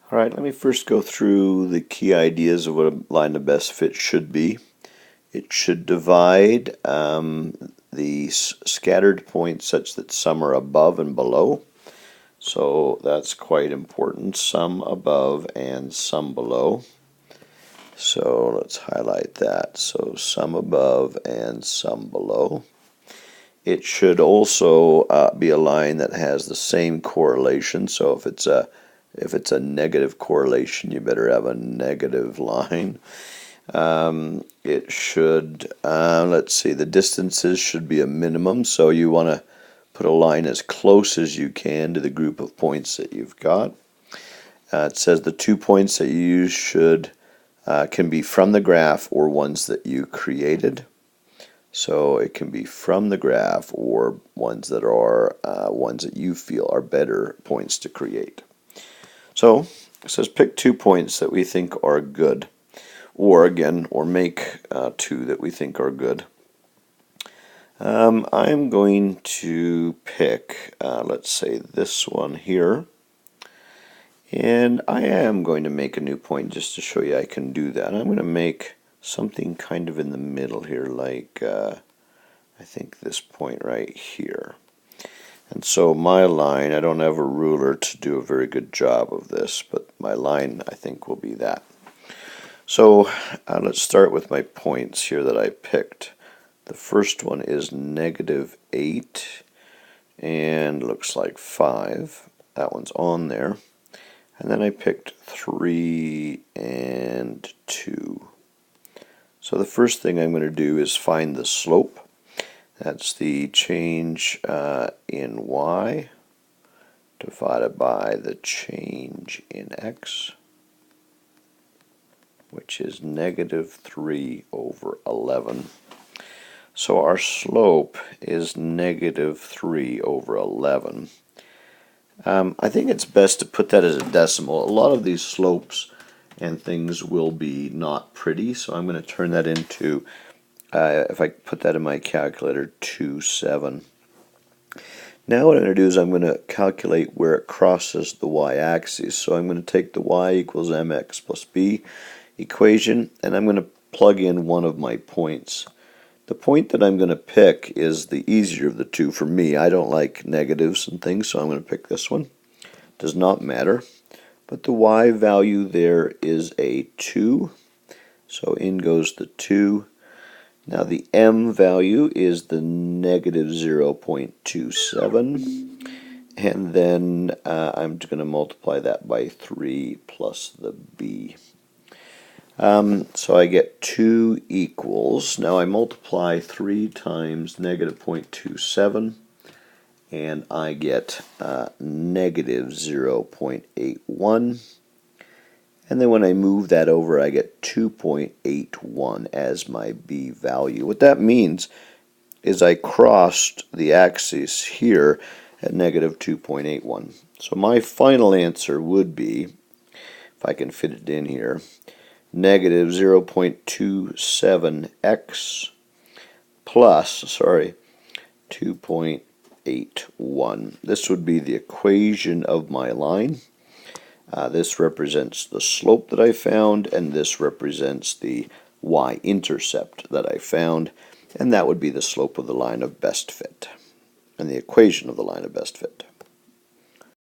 All right, let me first go through the key ideas of what a line of best fit should be. It should divide the scattered points such that some are above and below. So that's quite important, some above and some below. So let's highlight that. So some above and some below. It should also be a line that has the same correlation. So if it's a negative correlation, you better have a negative line. It should, let's see, the distances should be a minimum, so you want to put a line as close as you can to the group of points that you've got. It says the 2 points that you use can be from the graph or ones that you created. So it can be from the graph or ones that are ones that you feel are better points to create. So it says pick 2 points that we think are good, or make 2 that we think are good. I'm going to pick, let's say, this one here. And I am going to make a new point just to show you I can do that. I'm going to make something kind of in the middle here, like I think this point right here. And so my line, I don't have a ruler to do a very good job of this, but my line I think will be that. So let's start with my points here that I picked. The first one is -8 and looks like 5. That one's on there. And then I picked 3 and 2. So the first thing I'm going to do is find the slope. That's the change in y divided by the change in x, which is -3 over 11. So our slope is -3 over 11. I think it's best to put that as a decimal. A lot of these slopes and things will be not pretty, so I'm going to turn that into, if I put that in my calculator, 2.7. Now what I'm going to do is I'm going to calculate where it crosses the y-axis. So I'm going to take the y equals mx plus b equation, and I'm going to plug in one of my points. The point that I'm going to pick is the easier of the two for me. I don't like negatives and things, so I'm going to pick this one. Does not matter. But the y value there is a 2. So in goes the 2. Now the m value is the -0.27. And then I'm going to multiply that by 3 plus the b. So I get 2 equals, now I multiply 3 times -0.27, and I get -0.81. And then when I move that over, I get 2.81 as my b value. What that means is I crossed the axis here at -2.81. So my final answer would be, if I can fit it in here, -0.27x plus, 2.81. This would be the equation of my line. This represents the slope that I found, and this represents the y-intercept that I found, and that would be the slope of the line of best fit, and the equation of the line of best fit.